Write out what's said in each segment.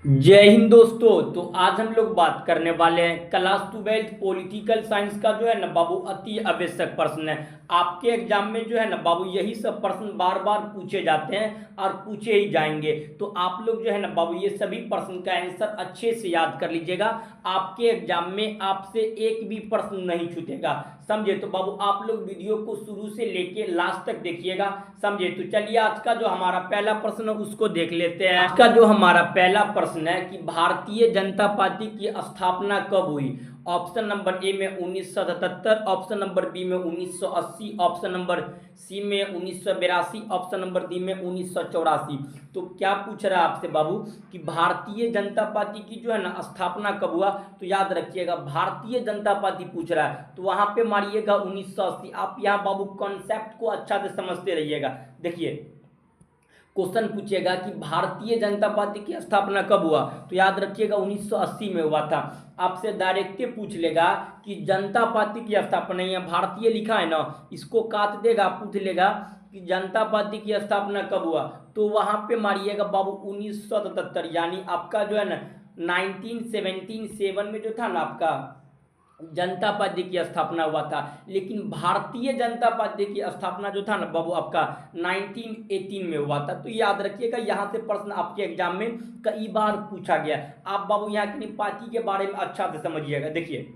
जय हिंद दोस्तों। तो आज हम लोग बात करने वाले हैं क्लास 12 पॉलिटिकल साइंस का जो है ना बाबू अति आवश्यक प्रश्न है। आपके एग्जाम में जो है ना बाबू यही सब प्रश्न बार बार पूछे जाते हैं और पूछे ही जाएंगे। तो आप लोग जो है ना बाबू ये सभी प्रश्न का आंसर अच्छे से याद कर लीजिएगा। आपके एग्जाम में आपसे एक भी प्रश्न नहीं छूटेगा, समझे। तो बाबू आप लोग वीडियो को शुरू से लेके लास्ट तक देखिएगा, समझे। तो चलिए आज का जो हमारा पहला प्रश्न है उसको देख लेते हैं। आज का जो हमारा पहला प्रश्न है कि भारतीय जनता पार्टी की स्थापना कब हुई। ऑप्शन नंबर ए में 1977, ऑप्शन नंबर बी में 1980, ऑप्शन नंबर सी में 1982, ऑप्शन नंबर डी में 1984। तो क्या पूछ रहा है आपसे बाबू कि भारतीय जनता पार्टी की जो है ना स्थापना कब हुआ। तो याद रखिएगा भारतीय जनता पार्टी पूछ रहा है तो वहां पे मारिएगा 1980। आप यहाँ बाबू कॉन्सेप्ट को अच्छा से समझते रहिएगा। देखिए क्वेश्चन पूछेगा कि भारतीय जनता पार्टी की स्थापना कब हुआ, तो याद रखिएगा 1980 में हुआ था। आपसे डायरेक्ट पूछ लेगा कि जनता पार्टी की स्थापना, यहाँ भारतीय लिखा है ना, इसको काट देगा, पूछ लेगा कि जनता पार्टी की स्थापना कब हुआ, तो वहां पे मारिएगा बाबू 1977। यानी आपका जो है ना 1977 में जो था ना आपका जनता पार्टी की स्थापना हुआ था। लेकिन भारतीय जनता पार्टी की स्थापना जो था ना बाबू आपका 1918 में हुआ था। तो याद रखिएगा यहाँ से प्रश्न आपके एग्जाम में कई बार पूछा गया। आप बाबू यहाँ की पार्टी के बारे में अच्छा से समझिएगा। देखिए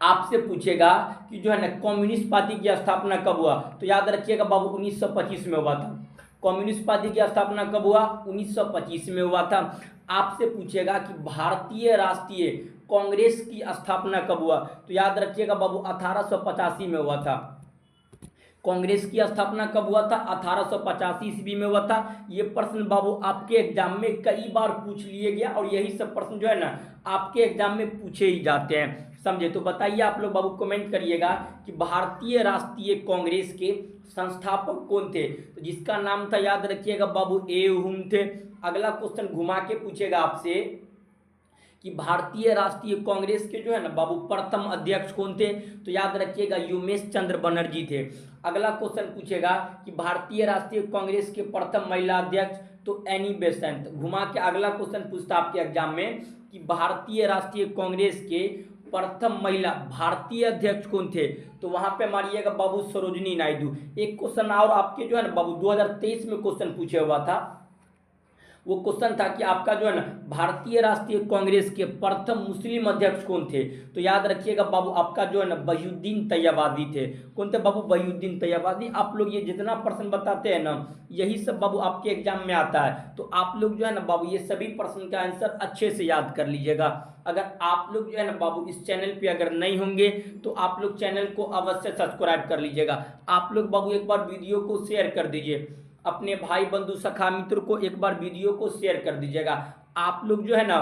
आपसे पूछेगा कि जो है ना कम्युनिस्ट पार्टी की स्थापना कब हुआ, तो याद रखिएगा बाबू 1925 में हुआ था। कम्युनिस्ट पार्टी की स्थापना कब हुआ, 1925 में हुआ था। आपसे पूछेगा कि भारतीय राष्ट्रीय कांग्रेस की स्थापना कब हुआ, तो याद रखिएगा बाबू 1885 में हुआ था। कांग्रेस की स्थापना कब हुआ था, 1885 ईस्वी में हुआ था। ये प्रश्न बाबू आपके एग्जाम में कई बार पूछ लिए गया और यही सब प्रश्न जो है ना आपके एग्जाम में पूछे ही जाते हैं, समझे। तो बताइए आप लोग बाबू कमेंट करिएगा कि भारतीय राष्ट्रीय कांग्रेस के संस्थापक कौन थे। तो जिसका नाम था याद रखिएगा बाबू ए हुम थे। अगला क्वेश्चन घुमा के पूछेगा आपसे कि भारतीय राष्ट्रीय कांग्रेस के जो है ना बाबू प्रथम अध्यक्ष कौन थे, तो याद रखिएगा उमेश चंद्र बनर्जी थे। अगला क्वेश्चन पूछेगा कि भारतीय राष्ट्रीय कांग्रेस के प्रथम महिला अध्यक्ष, तो एनी बेसेंट। घुमा के अगला क्वेश्चन पूछता आपके एग्जाम में कि भारतीय राष्ट्रीय कांग्रेस के प्रथम महिला भारतीय अध्यक्ष कौन थे, तो वहां पे मारिएगा बाबू सरोजिनी नायडू। एक क्वेश्चन और आपके जो है ना बाबू 2023 में क्वेश्चन पूछे हुआ था। वो क्वेश्चन था कि आपका जो है ना भारतीय राष्ट्रीय कांग्रेस के प्रथम मुस्लिम अध्यक्ष कौन थे, तो याद रखिएगा बाबू आपका जो है ना वहीउद्दीन तैयबादी थे। कौन थे बाबू, वहीउद्दीन तैयबादी। आप लोग ये जितना प्रश्न बताते हैं ना यही सब बाबू आपके एग्जाम में आता है। तो आप लोग जो है ना बाबू ये सभी प्रश्न का आंसर अच्छे से याद कर लीजिएगा। अगर आप लोग जो है ना बाबू इस चैनल पे अगर नहीं होंगे तो आप लोग चैनल को अवश्य सब्सक्राइब कर लीजिएगा। आप लोग बाबू एक बार वीडियो को शेयर कर दीजिए, अपने भाई बंधु सखा मित्र को एक बार वीडियो को शेयर कर दीजिएगा। आप लोग जो है ना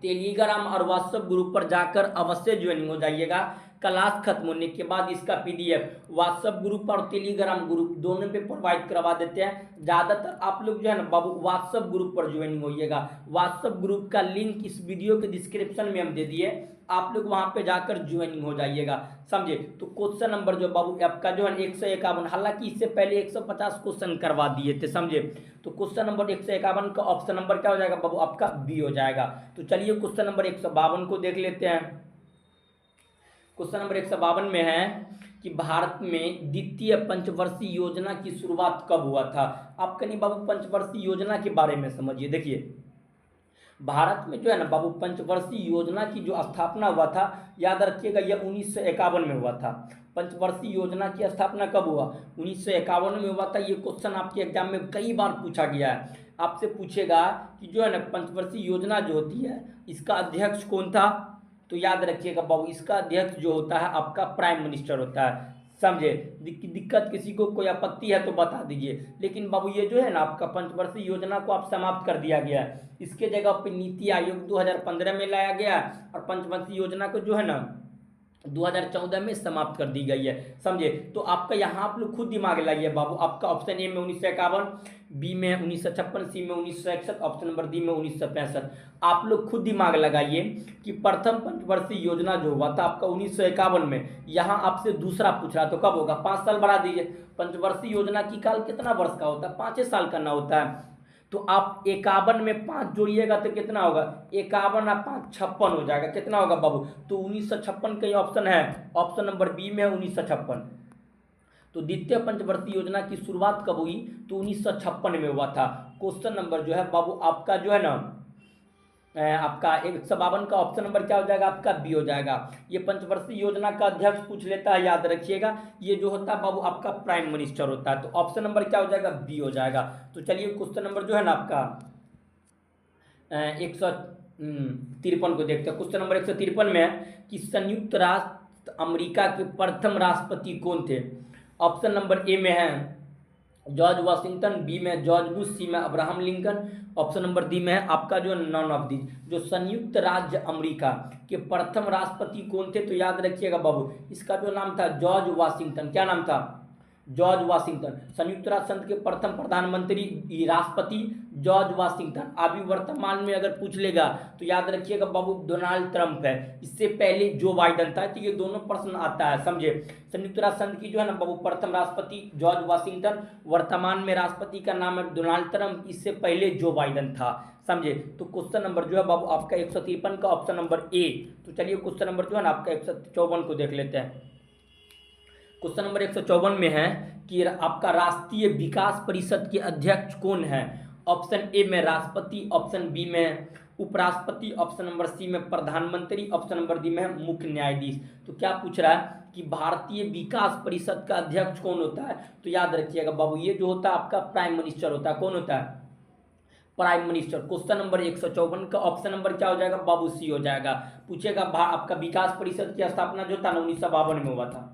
टेलीग्राम और व्हाट्सएप ग्रुप पर जाकर अवश्य ज्वाइनिंग हो जाइएगा। क्लास खत्म होने के बाद इसका पीडीएफ व्हाट्सएप ग्रुप और टेलीग्राम ग्रुप दोनों पे प्रोवाइड करवा देते हैं। ज़्यादातर आप लोग जो है ना बाबू व्हाट्सएप ग्रुप पर ज्वाइनिंग होइएगा। व्हाट्सएप ग्रुप का लिंक इस वीडियो के डिस्क्रिप्शन में हम दे दिए, आप लोग वहां पे जाकर ज्वाइनिंग हो जाइएगा, समझे। तो क्वेश्चन नंबर जो बाबू आपका जो है 151, हालांकि इससे पहले 150 क्वेश्चन करवा दिए थे, समझे। तो क्वेश्चन नंबर 151 का ऑप्शन नंबर क्या हो जाएगा बाबू आपका बी हो जाएगा। तो चलिए क्वेश्चन नंबर 152 को देख लेते हैं। क्वेश्चन नंबर 152 में है कि भारत में द्वितीय पंचवर्षीय योजना की शुरुआत कब हुआ था। आप कहीं बाबू पंचवर्षीय योजना के बारे में समझिए। देखिए भारत में जो है ना बाबू पंचवर्षीय योजना की जो स्थापना हुआ था, याद रखिएगा यह 1951 में हुआ था। पंचवर्षीय योजना की स्थापना कब हुआ, 1951 में हुआ था। ये क्वेश्चन आपके एग्जाम में कई बार पूछा गया है। आपसे पूछेगा कि जो है ना पंचवर्षीय योजना जो होती है इसका अध्यक्ष कौन था, तो याद रखिएगा बाबू इसका अध्यक्ष जो होता है आपका प्राइम मिनिस्टर होता है, समझे। दिक्कत किसी को कोई आपत्ति है तो बता दीजिए। लेकिन बाबू ये जो है ना आपका पंचवर्षीय योजना को आप समाप्त कर दिया गया है। इसके जगह पे नीति आयोग 2015 में लाया गया और पंचवर्षीय योजना को जो है ना 2014 में समाप्त कर दी गई है, समझे। तो आपका यहाँ आप लोग खुद दिमाग लगाइए बाबू। आपका ऑप्शन ए में 1951, बी में 1956, सी में 1961, ऑप्शन नंबर डी में 1965। आप लोग खुद दिमाग लगाइए कि प्रथम पंचवर्षीय योजना जो हुआ था आपका 1951 में, यहाँ आपसे दूसरा पूछ रहा तो कब होगा, 5 साल बढ़ा दीजिए। पंचवर्षीय योजना की काल कितना वर्ष का होता है, 5 साल का ना होता है। तो आप 51 में 5 जोड़िएगा तो कितना होगा, 51 और 5 56 हो जाएगा। कितना होगा बाबू, तो 1956 का ही ऑप्शन है, ऑप्शन नंबर बी में है 1956। तो द्वितीय पंचवर्षीय योजना की शुरुआत कब हुई, तो 1956 में हुआ था। क्वेश्चन नंबर जो है बाबू आपका जो है ना आपका 152 का ऑप्शन नंबर क्या हो जाएगा, आपका बी हो जाएगा। ये पंचवर्षीय योजना का अध्यक्ष पूछ लेता है, याद रखिएगा। ये जो होता है बाबू आपका प्राइम मिनिस्टर होता है। तो ऑप्शन नंबर क्या हो जाएगा, बी हो जाएगा। तो चलिए क्वेश्चन नंबर जो है ना आपका 153 को देखते हैं। क्वेश्चन नंबर 153 में है कि संयुक्त राष्ट्र अमेरिका के प्रथम राष्ट्रपति कौन थे। ऑप्शन नंबर ए में है जॉर्ज वाशिंगटन, बी में जॉर्ज बुश, सी में Abraham Lincoln, option number D में है आपका जो नॉन ऑफ दिस। जो संयुक्त राज्य अमेरिका के प्रथम राष्ट्रपति कौन थे, तो याद रखिएगा बाबू इसका जो नाम था जॉर्ज वाशिंगटन। क्या नाम था, जॉर्ज वाशिंगटन। संयुक्त राष्ट्र संघ के प्रथम प्रधानमंत्री राष्ट्रपति जॉर्ज वाशिंगटन। अभी वर्तमान में अगर पूछ लेगा तो याद रखिएगा बाबू डोनाल्ड ट्रंप है। इससे पहले जो बाइडन था। तो ये दोनों प्रश्न आता है, समझे। संयुक्त राष्ट्र संघ की जो है ना बाबू प्रथम राष्ट्रपति जॉर्ज वाशिंगटन, वर्तमान में राष्ट्रपति का नाम है डोनाल्ड ट्रंप, इससे पहले जो बाइडन था, समझे। तो क्वेश्चन नंबर जो है बाबू आपका 153 का ऑप्शन नंबर ए। तो चलिए क्वेश्चन नंबर जो है ना आपका 154 को देख लेते हैं। क्वेश्चन नंबर 154 में है कि आपका राष्ट्रीय विकास परिषद के अध्यक्ष कौन है। ऑप्शन ए में राष्ट्रपति, ऑप्शन बी में उपराष्ट्रपति, ऑप्शन नंबर सी में प्रधानमंत्री, ऑप्शन नंबर डी में मुख्य न्यायाधीश। तो क्या पूछ रहा है कि भारतीय विकास परिषद का अध्यक्ष कौन होता है। तो याद रखिएगा बाबू ये जो होता है आपका प्राइम मिनिस्टर होता है। कौन होता है, प्राइम मिनिस्टर। क्वेश्चन नंबर 154 का ऑप्शन नंबर क्या हो जाएगा बाबू, सी हो जाएगा। पूछेगा आपका विकास परिषद की स्थापना जो था ना 1952 में हुआ था।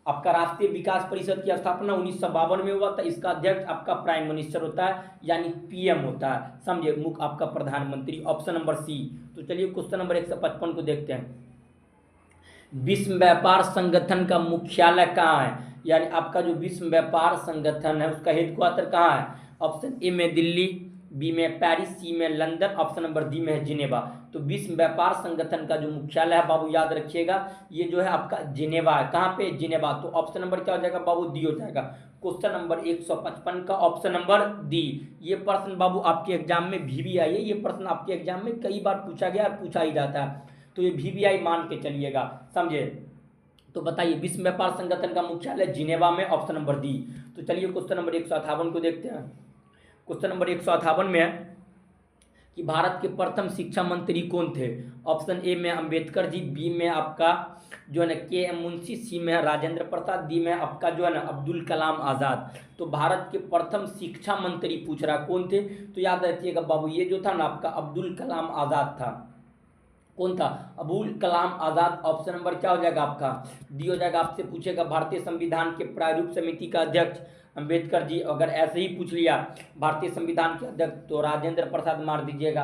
आपका राष्ट्रीय विकास परिषद की स्थापना 1952 में हुआ था। इसका अध्यक्ष आपका प्राइम मिनिस्टर होता है, यानी पीएम होता है, समझे, मुख्य आपका प्रधानमंत्री। Option number C. तो चलिए क्वेश्चन नंबर 155 को देखते हैं। विश्व व्यापार संगठन का मुख्यालय कहाँ है, यानी आपका जो विश्व व्यापार संगठन है उसका हेडक्वार्टर कहाँ है। ऑप्शन ए में दिल्ली, बी में पेरिस, सी में लंदन, ऑप्शन नंबर डी में है जिनेवा। तो विश्व व्यापार संगठन का जो मुख्यालय है बाबू याद रखिएगा ये जो है आपका जिनेवा है। कहाँ पे, जिनेवा। तो ऑप्शन नंबर क्या हो जाएगा बाबू, डी हो जाएगा। क्वेश्चन नंबर 155 का ऑप्शन नंबर डी। ये प्रश्न बाबू आपके एग्जाम में भी आई है। ये प्रश्न आपके एग्जाम में कई बार पूछा गया और पूछा ही जाता है, तो ये VVI मान के चलिएगा, समझे। तो बताइए विश्व व्यापार संगठन का मुख्यालय जिनेवा में, ऑप्शन नंबर डी। तो चलिए क्वेश्चन नंबर 158 को देखते हैं। क्वेश्चन नंबर 158 में है कि भारत के प्रथम शिक्षा मंत्री कौन थे। ऑप्शन ए में अंबेडकर जी, बी में आपका जो है ना KM मुंशी, सी में है राजेंद्र प्रसाद, डी में आपका जो है ना अब्दुल कलाम आज़ाद। तो भारत के प्रथम शिक्षा मंत्री पूछ रहा कौन थे। तो याद रखिएगा बाबू ये जो था ना आपका अब्दुल कलाम आज़ाद था। कौन था, अब्दुल कलाम आज़ाद। ऑप्शन नंबर क्या हो जाएगा आपका, डी हो जाएगा। आपसे पूछेगा भारतीय संविधान के प्रारूप समिति का अध्यक्ष अंबेडकर जी। अगर ऐसे ही पूछ लिया भारतीय संविधान के अध्यक्ष तो राजेंद्र प्रसाद मार दीजिएगा।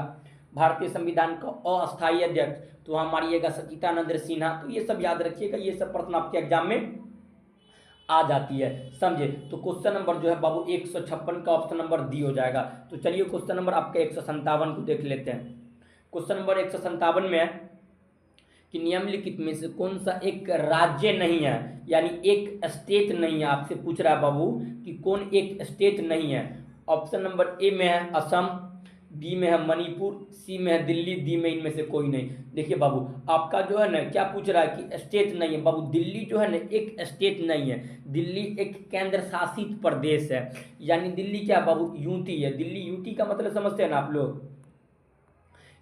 भारतीय संविधान का अस्थायी अध्यक्ष तो वहाँ मारिएगा सच्चिदानंद सिन्हा। तो ये सब याद रखिएगा, ये सब प्रश्न आपके एग्जाम में आ जाती है, समझे। तो क्वेश्चन नंबर जो है बाबू 156 का ऑप्शन नंबर डी हो जाएगा। तो चलिए क्वेश्चन नंबर आपका 157 को देख लेते हैं। क्वेश्चन नंबर 157 में है कि निम्नलिखित में से कौन सा एक राज्य नहीं है, यानी एक स्टेट नहीं है। आपसे पूछ रहा है बाबू कि कौन एक स्टेट नहीं है। ऑप्शन नंबर ए में है असम, बी में है मणिपुर, सी में है दिल्ली, डी में इनमें से कोई नहीं। देखिए बाबू आपका जो है ना क्या पूछ रहा है कि स्टेट नहीं है। बाबू दिल्ली जो है ना एक स्टेट नहीं है, दिल्ली एक केंद्र शासित प्रदेश है। यानी दिल्ली क्या बाबू, यूटी है। दिल्ली यूटी का मतलब समझते हैं ना आप लोग।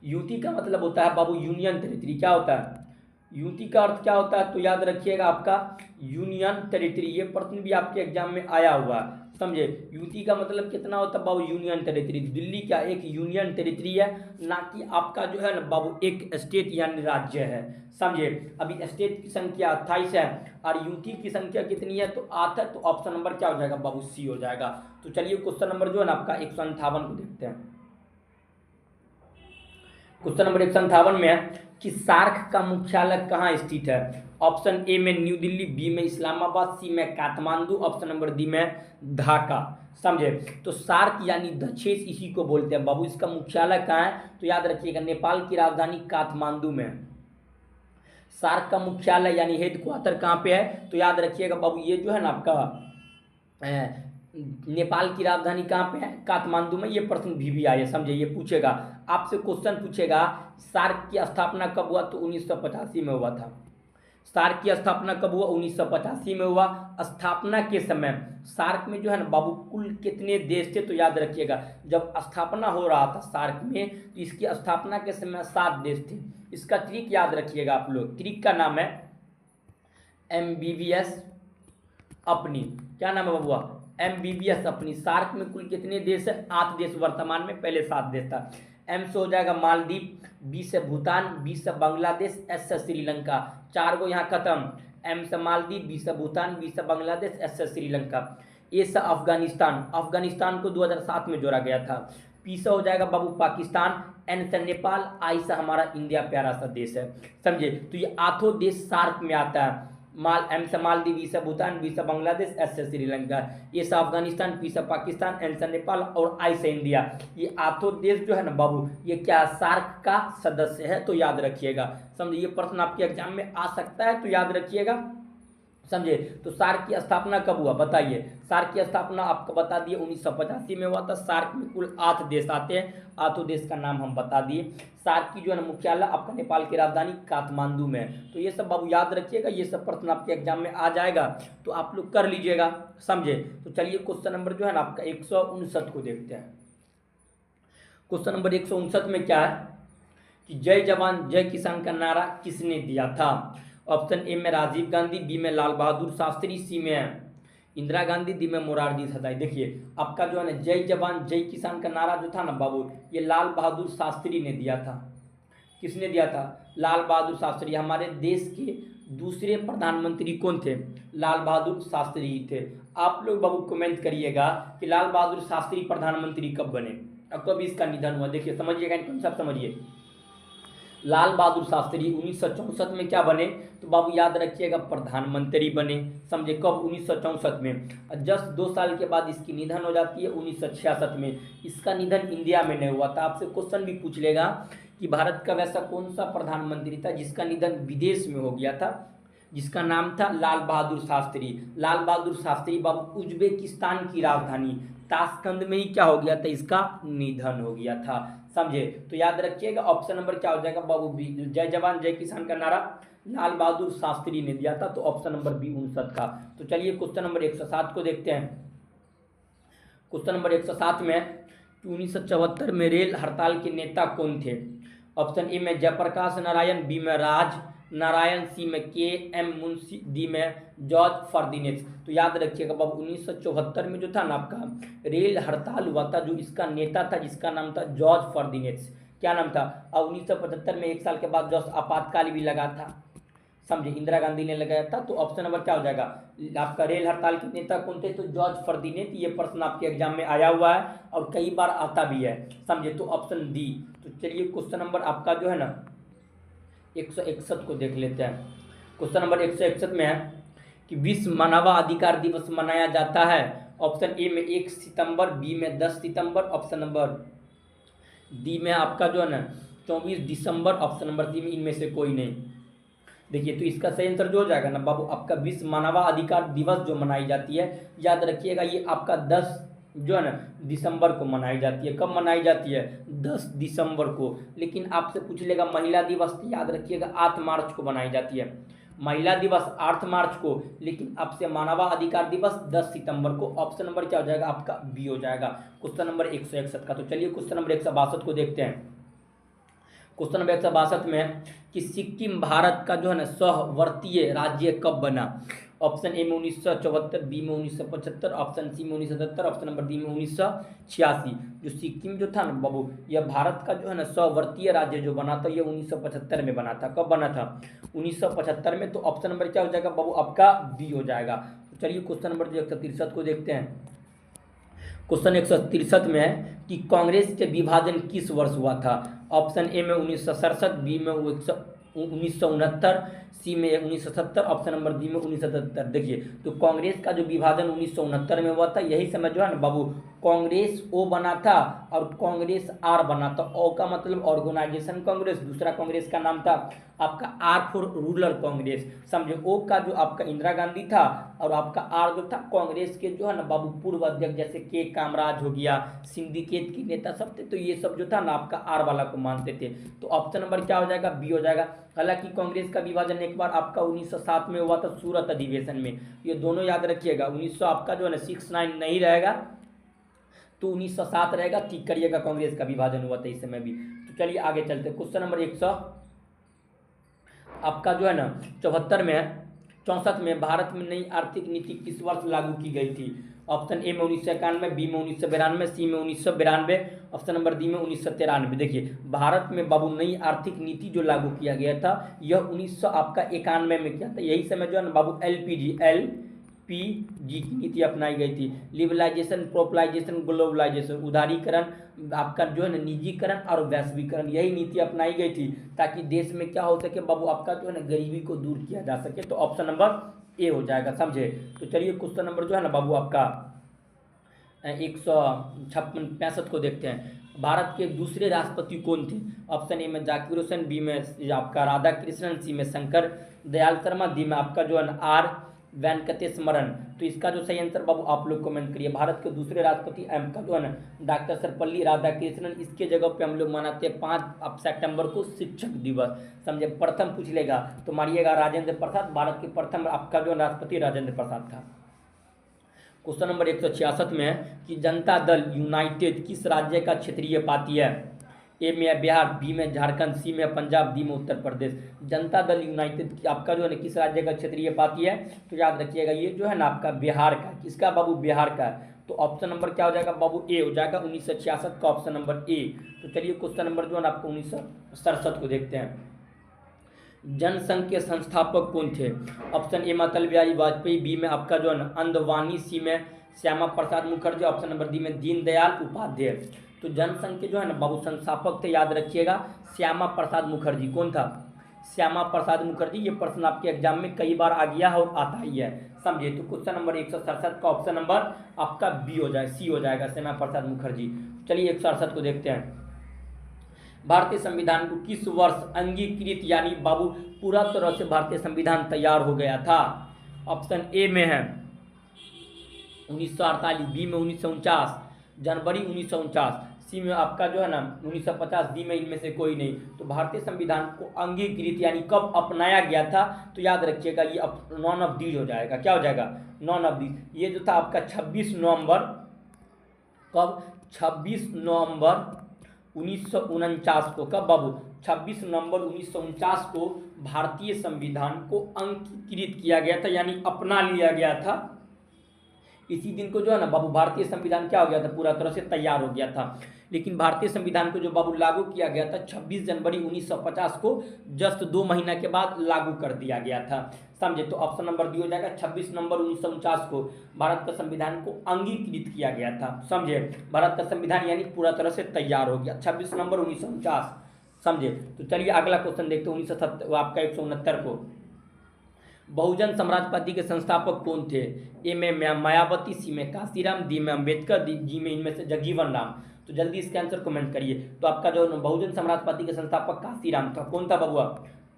यूटी का मतलब होता है बाबू यूनियन टेरिटरी। क्या होता है, यूटी का अर्थ क्या होता है, तो याद रखिएगा आपका यूनियन टेरिटरी। ये प्रश्न भी आपके एग्जाम में आया हुआ, समझे। यूटी का मतलब कितना होता है बाबू, यूनियन टेरिटरी। दिल्ली क्या एक यूनियन टेरिटरी है, ना कि आपका जो है ना बाबू एक स्टेट यानी राज्य है, समझे। अभी स्टेट की संख्या 28 है और यूटी की संख्या कितनी है, तो 8 है। तो ऑप्शन नंबर क्या हो जाएगा बाबू, सी हो जाएगा। तो चलिए क्वेश्चन नंबर जो है ना आपका 158 को देखते हैं। क्वेश्चन नंबर 158 में है कि सार्क का मुख्यालय कहाँ स्थित है। ऑप्शन ए में न्यू दिल्ली, बी में इस्लामाबाद, सी में काठमांडू, ऑप्शन नंबर डी में ढाका, समझे। तो सार्क यानी दक्षेश इसी को बोलते हैं बाबू। इसका मुख्यालय कहाँ है, तो याद रखिएगा नेपाल की राजधानी काठमांडू में। सार्क का मुख्यालय यानी हेडक्वार्टर कहाँ पे है, तो याद रखिएगा बाबू ये जो है ना आपका नेपाल की राजधानी कहाँ पे है? काठमांडू में। ये प्रश्न भी आया, समझे, ये पूछेगा आपसे, क्वेश्चन पूछेगा सार्क की स्थापना कब हुआ? तो 1985 में हुआ था। सार्क की स्थापना कब हुआ? 1985 में हुआ। स्थापना के समय सार्क में जो है ना बाबू कुल कितने देश थे? तो याद रखिएगा जब स्थापना हो रहा था सार्क में तो इसकी स्थापना के समय 7 देश थे। इसका ट्रिक याद रखिएगा आप लोग, ट्रिक का नाम है MBBS अपनी। क्या नाम है बबुआ? MBBS अपनी। सार्क में कुल कितने देश है? 8 देश वर्तमान में, पहले 7 देश था। M से हो जाएगा मालदीव, B से भूटान, B से बांग्लादेश, S से श्रीलंका। 4 गो यहाँ खत्म। M से मालदीव, B से भूटान, B से बांग्लादेश, S से श्रीलंका। A से अफगानिस्तान, अफगानिस्तान को 2007 में जोड़ा गया था। P से हो जाएगा बाबू पाकिस्तान, N से नेपाल, I से हमारा इंडिया प्यारा सा देश है, समझे। तो ये 8 देश सार्क में आता है। M से मालदीव, B से भूटान, B से बांग्लादेश, S से श्रीलंका। A से अफगानिस्तान, P से पाकिस्तान, N से नेपाल और I से इंडिया। ये 8 देश जो है ना बाबू ये क्या सार्क का सदस्य है, तो याद रखिएगा, समझे। ये प्रश्न आपके एग्जाम में आ सकता है, तो याद रखिएगा, समझे। तो सार्क की स्थापना कब हुआ बताइए? सार्क की स्थापना आपको बता दिए 1985 में हुआ था। सार्क में कुल 8 देश आते हैं, 8 देश का नाम हम बता दिए। सार्क की जो है ना मुख्यालय आपका नेपाल की राजधानी काठमांडू में। तो ये सब बाबू याद रखिएगा, ये सब प्रश्न आपके एग्जाम में आ जाएगा, तो आप लोग कर लीजिएगा, समझे। तो चलिए क्वेश्चन नंबर जो है ना आपका 159 को देखते हैं। क्वेश्चन नंबर 159 में क्या है कि जय जवान जय किसान का नारा किसने दिया था? ऑप्शन ए में राजीव गांधी, बी में लाल बहादुर शास्त्री, सी में इंदिरा गांधी, डी में मोरारजी देसाई। देखिए आपका जो है ना जय जवान जय किसान का नारा जो था ना बाबू ये लाल बहादुर शास्त्री ने दिया था। किसने दिया था? लाल बहादुर शास्त्री। हमारे देश के दूसरे प्रधानमंत्री कौन थे? लाल बहादुर शास्त्री ही थे। आप लोग बाबू कमेंट करिएगा कि लाल बहादुर शास्त्री प्रधानमंत्री कब बने और कब इसका निधन हुआ। देखिए समझिएगा, कंसेप्ट समझिए। लाल बहादुर शास्त्री 1964 में क्या बने? तो बाबू याद रखिएगा प्रधानमंत्री बने, समझे। कब? 1964 में। जस्ट 2 साल के बाद इसकी निधन हो जाती है 1966 में। इसका निधन इंडिया में नहीं हुआ था। आपसे क्वेश्चन भी पूछ लेगा कि भारत का वैसा कौन सा प्रधानमंत्री था जिसका निधन विदेश में हो गया था, जिसका नाम था लाल बहादुर शास्त्री। लाल बहादुर शास्त्री बाबू उज्बेकिस्तान की राजधानी ताशकंद में ही क्या हो गया था? इसका निधन हो गया था, समझे। तो याद रखिएगा ऑप्शन नंबर क्या हो जाएगा बाबू? बी। जय जवान जय किसान का नारा लाल बहादुर शास्त्री ने दिया था, तो ऑप्शन नंबर बी 59 का। तो चलिए क्वेश्चन नंबर 107 को देखते हैं। क्वेश्चन नंबर 107 में 1974 में रेल हड़ताल के नेता कौन थे? ऑप्शन ए में जयप्रकाश नारायण, बी में राज नारायण, सी में KM मुंशी, डी में जॉर्ज फर्दिनेट। तो याद रखिएगा बाबू 1974 में जो था ना आपका रेल हड़ताल हुआ था, जो इसका नेता था जिसका नाम था जॉर्ज फर्दिनेट। क्या नाम था? और 1975 में 1 साल के बाद जॉर्ज आपातकाल भी लगा था, समझे, इंदिरा गांधी ने लगाया था। तो ऑप्शन नंबर क्या हो जाएगा? आपका रेल हड़ताल के नेता कौन थे? तो जॉर्ज फर्दिनेट। ये प्रश्न आपके एग्जाम में आया हुआ है और कई बार आता भी है, समझे। तो ऑप्शन डी। तो चलिए क्वेश्चन नंबर आपका जो है ना 161 को देख लेते हैं। क्वेश्चन नंबर 161 में है कि विश्व मानवाधिकार दिवस मनाया जाता है। ऑप्शन ए में 1 सितंबर, बी में 10 सितंबर, ऑप्शन नंबर डी में आपका जो है ना 24 दिसंबर, ऑप्शन नंबर डी में इनमें से कोई नहीं। देखिए तो इसका सही आंसर जो हो जाएगा ना बाबू आपका विश्व मानवाधिकार दिवस जो मनाई जाती है, याद रखिएगा ये आपका 10 जो है ना दिसंबर को मनाई जाती है। कब मनाई जाती है? 10 दिसंबर को। लेकिन आपसे पूछ लेगा महिला दिवस, तो याद रखिएगा 8 मार्च को मनाई जाती है। महिला दिवस 8 मार्च को, लेकिन आपसे मानवाधिकार दिवस 10 सितंबर को। ऑप्शन नंबर क्या हो जाएगा आपका? बी हो जाएगा क्वेश्चन नंबर 161 का। तो चलिए क्वेश्चन नंबर 162 को देखते हैं। क्वेश्चन नंबर 162 में कि सिक्किम भारत का जो है ना सहवर्तीय राज्य कब बना? ऑप्शन ए में 1974, बी में 1975, ऑप्शन सी में 1970, ऑप्शन नंबर डी में 1986। जो सिक्किम जो था ना बाबू यह भारत का जो है ना सहवर्तीय राज्य जो बना था ये 1975 में बना था। कब बना था? 1975 में। तो ऑप्शन नंबर क्या हो जाएगा बाबू आपका? बी हो जाएगा। तो चलिए क्वेश्चन नंबर 163 को देखते हैं। क्वेश्चन 163 में है कि कांग्रेस के विभाजन किस वर्ष हुआ था? ऑप्शन ए में 1967, बी में 1969, सी में 1970, ऑप्शन नंबर डी में 1977। देखिए तो कांग्रेस का जो विभाजन 1969 में हुआ था, यही समय जो है ना बाबू कांग्रेस ओ बना था और कांग्रेस आर बना था। ओ का मतलब ऑर्गेनाइजेशन कांग्रेस, दूसरा कांग्रेस का नाम था आपका आर फॉर रूरल कांग्रेस, समझे। ओ का जो आपका इंदिरा गांधी था और आपका आर जो था कांग्रेस के जो है ना बाबू पूर्व अध्यक्ष जैसे के कामराज हो गया, सिंडिकेट के नेता सब थे, तो ये सब जो था ना आपका आर वाला को मानते थे। तो ऑप्शन नंबर क्या हो जाएगा, बी हो जाएगा। हालांकि कांग्रेस का विभाजन एक बार आपका 1907 में हुआ था सूरत अधिवेशन में, ये दोनों याद रखिएगा। 1900 आपका जो है ना 69 नहीं रहेगा तो 1907 रहेगा, ठीक करिएगा। कांग्रेस का विभाजन हुआ था इस समय भी। तो चलिए आगे चलते, क्वेश्चन नंबर 100 आपका जो है ना 74 में है, 64 में भारत में नई आर्थिक नीति किस वर्ष लागू की गई थी। ऑप्शन ए में 1991, बी में 1992, सी में 1992, ऑप्शन नंबर डी में 1993। देखिए भारत में बाबू नई आर्थिक नीति जो लागू किया गया था यह 1991 में किया था। यही समय जो है ना बाबू एलपीजी की नीति अपनाई गई थी। लिबरलाइजेशन, प्रोपलाइजेशन, ग्लोबलाइजेशन, उदारीकरण आपका जो है ना निजीकरण और वैश्वीकरण, यही नीति अपनाई गई थी ताकि देश में क्या हो सके बाबू आपका जो है ना गरीबी को दूर किया जा सके। तो ऑप्शन नंबर ए हो जाएगा, समझे। तो चलिए क्वेश्चन नंबर जो है ना बाबू आपका 156 को देखते हैं। भारत के दूसरे राष्ट्रपति कौन थे। ऑप्शन ए में जाकिर हुसैन, बी में आपका राधा कृष्णन, सी में शंकर दयाल शर्मा, डी में आपका जो है आर वेंकटेश्वरन। तो इसका जो सही आंसर बाबू आप लोग कमेंट करिए। भारत के दूसरे राष्ट्रपति का जो है ना डॉक्टर सर्वपल्ली राधाकृष्णन। इसके जगह पे हम लोग मनाते हैं 5 सितंबर को शिक्षक दिवस, समझे। प्रथम पूछ लेगा तो मारिएगा राजेंद्र प्रसाद, भारत के प्रथम आपका जो राष्ट्रपति राजेंद्र प्रसाद था। क्वेश्चन नंबर 166 में है कि जनता दल यूनाइटेड किस राज्य का क्षेत्रीय पार्टी है। ए में है बिहार, बी में झारखंड, सी में पंजाब, डी में उत्तर प्रदेश। जनता दल यूनाइटेड आपका जो है ना किस राज्य का क्षेत्रीय पार्टी है, तो याद रखिएगा ये जो है ना आपका बिहार का। किसका बाबू, बिहार का। तो ऑप्शन नंबर क्या हो जाएगा बाबू, ए हो जाएगा। 1966 का ऑप्शन नंबर ए। तो चलिए क्वेश्चन नंबर जो है ना आपको 1967 को देखते हैं। जनसंघ के संस्थापक कौन थे। ऑप्शन ए में अटल बिहारी वाजपेयी, बी में आपका जो है ना अंदवानी, सी में Shyama Prasad Mukherjee, option number D में दीनदयाल उपाध्याय। तो जनसंघ के जो है ना बाबू संस्थापक थे, याद रखिएगा श्यामा प्रसाद मुखर्जी। कौन था, श्यामा प्रसाद मुखर्जी। ये प्रश्न आपके एग्जाम में कई बार आ गया है और आता ही है, समझिए। तो क्वेश्चन नंबर 167 का ऑप्शन नंबर आपका बी हो जाए, सी हो जाएगा, श्यामा प्रसाद मुखर्जी। चलिए 168 को देखते हैं। भारतीय संविधान को किस वर्ष अंगीकृत यानी बाबू पूरा तरह से भारतीय संविधान तैयार हो गया था। ऑप्शन ए में है 1948, बी में 1949 जनवरी 1949, सी में आपका जो है ना 1950, डी में इनमें से कोई नहीं। तो भारतीय संविधान को अंगीकृत यानी कब अपनाया गया था, तो याद रखिएगा ये नॉन ऑफ दीज हो जाएगा। क्या हो जाएगा, नॉन ऑफ दीज। ये जो था आपका 26 नवंबर, कब, 26 नवंबर 1949 को। कब बाबू, 26 नवंबर 1949 को भारतीय संविधान को अंगीकृत किया गया था यानी अपना लिया गया था। इसी दिन को जो है ना बाबू भारतीय संविधान क्या हो गया था, पूरा तरह से तैयार हो गया था। लेकिन भारतीय संविधान को जो बाबू लागू किया गया था 26 जनवरी 1950 को, जस्ट 2 महीना के बाद लागू कर दिया गया था, समझे। तो ऑप्शन नंबर डी हो जाएगा। 26 नवंबर 1949 को भारत का संविधान को अंगीकृत किया गया था, समझे। भारत का संविधान यानी पूरा तरह से तैयार हो गया 26 नवंबर 1949, समझे। तो चलिए अगला क्वेश्चन देखते हैं 1970 आपका 169 को। बहुजन समाज पार्टी के संस्थापक कौन थे। ए में मायावती, सी में काशीराम, डी में अम्बेडकर, जी में इनमें से जगजीवन राम। तो जल्दी इसका आंसर कमेंट करिए। तो आपका जो बहुजन समाज पार्टी के संस्थापक काशीराम था। कौन था बबुआ,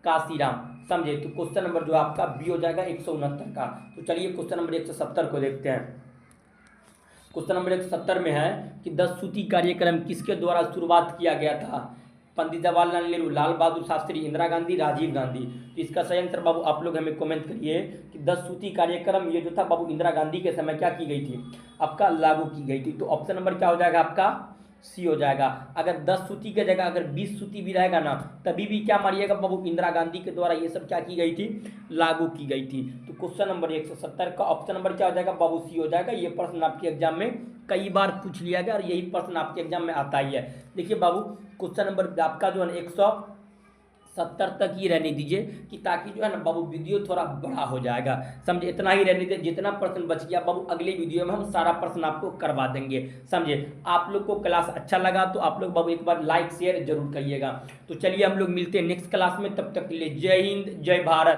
काशीराम, समझे। तो क्वेश्चन नंबर जो आपका बी हो जाएगा 169 का। तो चलिए क्वेश्चन नंबर 170 को देखते हैं। क्वेश्चन नंबर 170 में है कि 10 सूत्री कार्यक्रम किसके द्वारा शुरुआत किया गया था। पंडित जवाहरलाल नेहरू, लाल बहादुर शास्त्री, इंदिरा गांधी, राजीव गांधी। तो इसका सही आंसर बाबू आप लोग हमें कमेंट करिए कि 10 सूत्री कार्यक्रम ये जो था बाबू इंदिरा गांधी के समय क्या की गई थी, आपका लागू की गई थी। तो ऑप्शन नंबर क्या हो जाएगा आपका, सी हो जाएगा। अगर 10 सूत्री की जगह अगर 20 सूत्री भी रहेगा ना तभी भी क्या मारिएगा बाबू, इंदिरा गांधी के द्वारा ये सब क्या की गई थी, लागू की गई थी। तो क्वेश्चन नंबर 170 का ऑप्शन नंबर क्या हो जाएगा बाबू, सी हो जाएगा। ये प्रश्न आपके एग्जाम में कई बार पूछ लिया गया और यही प्रश्न आपके एग्जाम में आता ही है। देखिए बाबू क्वेश्चन नंबर आपका जो है 170 तक ही रहने दीजिए कि ताकि जो है ना बाबू वीडियो थोड़ा बड़ा हो जाएगा, समझे। इतना ही रहने दीजिए, जितना प्रश्न बच गया बाबू अगले वीडियो में हम सारा प्रश्न आपको करवा देंगे, समझे। आप लोग को क्लास अच्छा लगा तो आप लोग बाबू एक बार लाइक शेयर जरूर करिएगा। तो चलिए हम लोग मिलते हैं नेक्स्ट क्लास में, तब तक के लिए जय हिंद जय भारत।